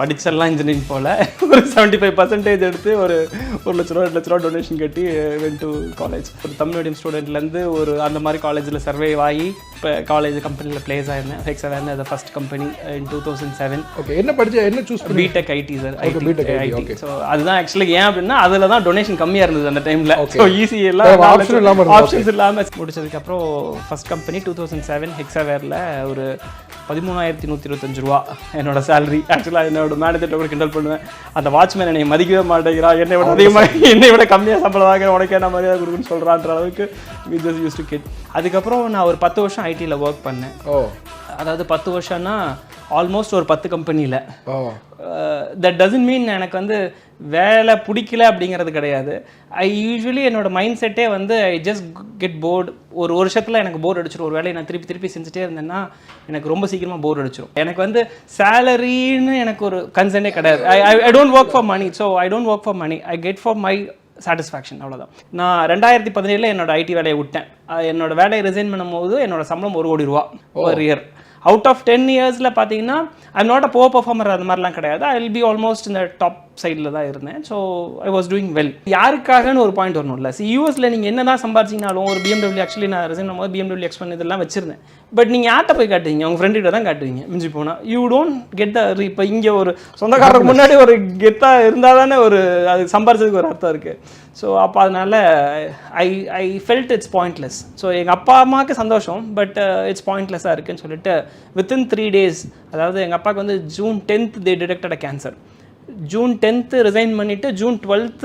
படிச்செல்லாம் engineering போல் ஒரு 75% எடுத்து ஒரு ₹1,00,000 டொனேஷன் கட்டி வென் டு காலேஜ். ஒரு தமிழ் மீடியம் ஸ்டூடெண்ட்லேருந்து ஒரு அந்த மாதிரி காலேஜில் சர்வே ஆகி இப்போ காலேஜ் கம்பெனியில் பிளேஸ் ஆயிருந்தேன். ஹெக்ஸாவேர்னு அது ஃபர்ஸ்ட் கம்பெனி இன் 2007. ஓகே, என்ன படிச்சா என்ன சூஸ் பண்ணி? BTech IT sir. IT. So அதுதான் ஆக்சுவலி ஏன் அப்படின்னா அதில் தான் டொனேஷன் கம்மியாக இருந்தது அந்த டைமில். ஸோ ஈஸி எல்லாம் ஆப்ஷன்ஸ் இல்லாமல் முடிச்சதுக்கப்புறம் ஃபர்ஸ்ட் கம்பெனி 2007 ஹெக்ஸாவேரில் ஒரு ₹13,125 என்னோட சேலரி. ஆக்சுவலாக என்னோட மேனேஜர்கிட்ட கூட கிண்டல் பண்ணுவேன், அந்த வாட்ச்மேன் என்னை மதிக்கவே மாட்டேங்கிறா, என்னை விட கம்மியாக சம்பளம் வாங்க, உனக்கு என்ன மரியாதை கொடுக்குன்னு சொல்கிறான்ற அளவுக்கு we just used to kid. அதுக்கப்புறம் நான் ஒரு 10 வருஷம் ஐடியில் ஒர்க் பண்ணேன். அதாவது 10 வருஷம்னா ஆல்மோஸ்ட் ஒரு 10 கம்பெனியில். தட் டசன்ட் மீன் எனக்கு வந்து வேலை பிடிக்கல அப்படிங்கிறது கிடையாது. ஐ யூஸ்வலி என்னோட மைண்ட் செட்டே வந்து ஐ ஜஸ்ட் கெட் போர்டு. ஒரு வருஷத்தில் எனக்கு போர் அடிச்சிடும். ஒரு வேலையை நான் திருப்பி செஞ்சுட்டே இருந்தேன்னா எனக்கு ரொம்ப சீக்கிரமாக போர் அடிச்சிடும். எனக்கு வந்து சேலரின்னு எனக்கு ஒரு கன்சர்னே கிடையாது. I don't work for money. So I don't work for money, I get for my satisfaction. அவ்வளோதான். நான் 2017 என்னோட ஐடி வேலையை விட்டேன். என்னோட வேலையை ரிசைன் பண்ணும்போது என்னோட சம்பளம் ₹1,00,00,000 ஒரு இயர். அவுட் ஆஃப் 10 இயர்ஸில் பார்த்தீங்கன்னா I am not a poor performer, அது மாதிரிலாம் கிடையாது. ஐ வில் பி ஆல்மோஸ்ட் இந்த டாப் சைடில் தான் இருந்தேன். So I was doing well. யாருக்காகன்னு ஒரு பாயிண்ட் வரணும்ல. யூஎஸில் நீங்கள் என்ன தான் சம்பாதிச்சிங்கனாலும் ஒரு BMW, ஆக்சுவலி நான் ரிசைன் பண்ணும்போது BMW X1 இதெல்லாம் வச்சிருந்தேன். பட் நீங்கள் யார்கிட்ட போய் காட்டுவீங்க? உங்கள் ஃப்ரெண்ட்கிட்ட தான் காட்டுவீங்க மிஞ்சி போனால். You don't get the. இப்போ இங்கே ஒரு சொந்தக்காரருக்கு முன்னாடி ஒரு கெத்தாக இருந்தால் தானே ஒரு அது சம்பாதிச்சதுக்கு ஒரு அர்த்தம் இருக்குது. ஸோ அப்போ அதனால் I felt it's pointless. So எங்கள் அப்பா அம்மாவுக்கு சந்தோஷம், பட் இட்ஸ் பாயிண்ட்லெஸ்ஸாக இருக்குன்னு சொல்லிட்டு வித்தின் 3 days, அதாவது எங்கள் அப்பாவுக்கு வந்து June 10th they detected a cancer. June 10th resign பண்ணிவிட்டு June 12th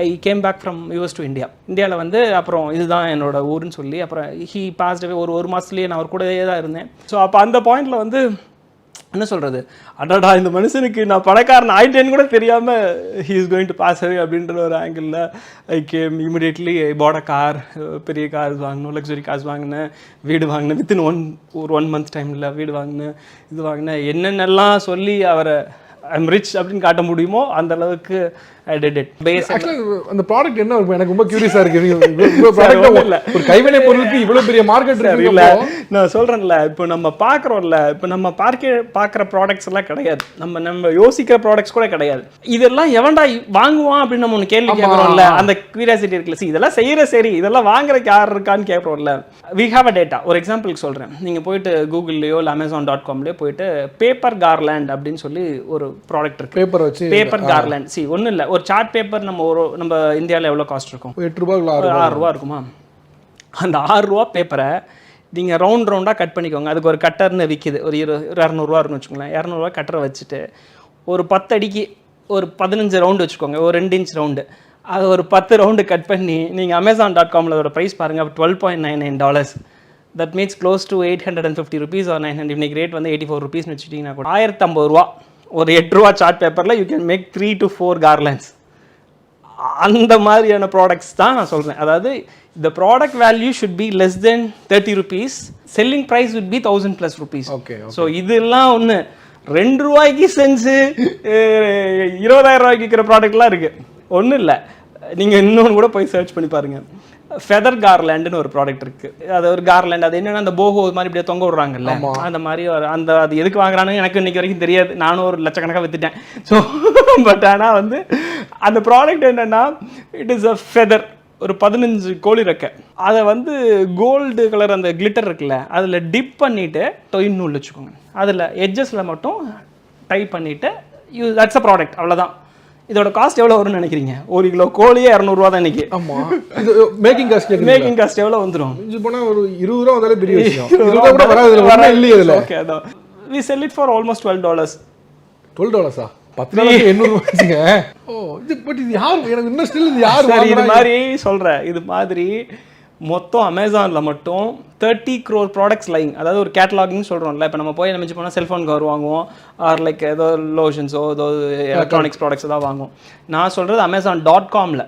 I came back from US to India. இந்தியாவில் வந்து அப்புறம் இதுதான் என்னோட ஊருன்னு சொல்லி அப்புறம் ஹீ பாஸ்ட் அவே. ஒரு மாதத்துலேயே நான் அவர் கூடவே தான் இருந்தேன். ஸோ அப்போ அந்த பாயிண்டில் வந்து என்ன சொல்கிறது, அடாடா இந்த மனுஷனுக்கு நான் பணக்காரன் ஆகிட்டேன்னு கூட தெரியாமல் he is going to pass away அப்படின்ற ஒரு ஆங்கிளில் I came immediately. I bought a car, பெரிய கார்ஸ் வாங்கினோம், லக்ஸுரி கார்ஸ் வாங்கினேன், வீடு வாங்கினேன். வித்தின் ஒரு 1 month டைமில் வீடு வாங்கினேன், இது வாங்கினேன். என்னென்னலாம் சொல்லி அவரை ஐம் ரிச் அப்படின்னு காட்ட முடியுமோ அந்த அளவுக்கு ஐ டிட் இட். அந்த ப்ராடக்ட் என்ன இருக்கும் எனக்கு ரொம்ப கியூரியஸாக இருக்குது. ஒரு கைவினை பொருளுக்கு இவ்வளோ பெரிய மார்க்கெட் இல்லை. நான் சொல்கிறேன்ல, இப்போ நம்ம பார்க்குறோம்ல, இப்போ நம்ம பார்க்குற ப்ராடக்ட்ஸ் எல்லாம் கிடையாது, நம்ம யோசிக்கிற ப்ராடக்ட்ஸ் கூட கிடையாது. இதெல்லாம் எவன்டா வாங்குவான் அப்படின்னு நம்ம ஒன்று கேள்வி கேட்குறோம்ல, அந்த கியூரியாசிட்டி இருக்குல்ல. இதெல்லாம் செய்கிற சரி, இதெல்லாம் வாங்குறதுக்கு யார் இருக்கான்னு கேட்குறோம்ல. We have a data. ஒரு எக்ஸாம்பிளுக்கு சொல்கிறேன். நீங்கள் போயிட்டு கூகுள்லையோ இல்லை Amazon.comலையோ போயிட்டு பேப்பர் கார்லேண்ட் அப்படின்னு சொல்லி ஒரு ப்ராடக்ட் இருக்குது. பேப்பர் வச்சு பேப்பர் கார்லேண்ட். ஒன்றும் இல்லை, ஒரு சார்ட் பேப்பர் நம்ம இந்தியாவில் எவ்வளோ காஸ்ட் இருக்கும்? ₹8 இருக்குமா? அந்த ₹6 பேப்பரை நீங்கள் ரவுண்டாக கட் பண்ணிக்கோங்க. அதுக்கு ஒரு கட்டர்னு விற்கிது, ஒரு ₹200 இருக்குன்னு வச்சுக்கோங்களேன். ₹200 கட்டரை வச்சுட்டு ஒரு 10 அடிக்கு ஒரு 15 ரவுண்டு வச்சுக்கோங்க, ஒரு 2 inch ரவுண்டு. அது ஒரு 10 ரவுண்டு கட் பண்ணி நீங்கள் Amazon.comல அதோட ப்ரைஸ் பாருங்கள், $12.99. That means close to ₹850 or 900. இன்றைக்கி ரேட் வந்து ₹84 வச்சுட்டிங்கன்னா கூட ₹1050. ஒரு ₹8 சார்ட் பேப்பரில் you can make 3 to 4 garlands. அந்த மாதிரியான ப்ராடக்ட்ஸ் தான் நான் சொல்கிறேன். அதாவது the product value should be less than ₹30. Selling price would be ₹1,000+. Okay. So இதெல்லாம் ஒன்று ₹2 செஞ்சு ₹20,000 விற்கிற ப்ராடக்ட்லாம் இருக்குது. ஒன்றும் இல்லை, நீங்கள் இன்னொன்று கூட போய் சர்ச் பண்ணி பாருங்கள். ஃபெதர் கார்லேண்டுன்னு ஒரு ப்ராடக்ட் இருக்குது. அது ஒரு கார்லேண்ட். அது என்னென்னா அந்த போகோ மாதிரி இப்படியே தொங்க விடுறாங்கல்ல, அந்த மாதிரி அது எதுக்கு வாங்குறான்னு எனக்கு இன்றைக்கி வரைக்கும் தெரியாது. நானும் ஒரு லட்சக்கணக்காக விற்றுட்டேன். ஸோ பட் ஆனால் வந்து அந்த ப்ராடக்ட் என்னென்னா இட் இஸ் அ ஃபெதர், ஒரு 15 கோழி ரெக்கை. அதை வந்து கோல்டு கலர் அந்த கிளிட்டர் இருக்குல்ல, அதில் டிப் பண்ணிவிட்டு டொயின் நூல் வச்சுக்கோங்க, அதில் எட்ஜஸில் மட்டும் டைப் பண்ணிவிட்டு தட்ஸ் அ ப்ராடக்ட். அவ்வளோதான். இதோட காஸ்ட் எவ்வளோ வரும்னு நினைக்கிறீங்க? 1 கிலோ கோழியே ₹200 தான் இன்னைக்கு. ஆமாம். இது மேக்கிங் காஸ்ட் எவ்வளோ வந்துடும்? இது போனால் ஒரு ₹20 வந்தாலே பெரிய விஷயம். ₹20 கூட வராது இல்லையே இதில். ஓகே, அதான் we sell it for almost $12. $12 $10 oh, இது பட் இது யார்? எனக்கு இன்னும் ஸ்டில் இது யார்? சரி, இது மாதிரி சொல்கிறேன். இது மாதிரி மொத்தம் அமேசானில் மட்டும் 30 crore ப்ராடக்ட்ஸ் லைங். அதாவது ஒரு கேட்டலாகிங்னு சொல்கிறோம்ல. இப்போ நம்ம போய் நினச்சி போனால் செல்ஃபோன் கவர் வாங்குவோம், ஆர் லைக் ஏதோ லோஷன்ஸோ ஏதோ எலக்ட்ரானிக்ஸ் ப்ராடக்ட்ஸ் தான் வாங்குவோம். நான் சொல்கிறது Amazon.comல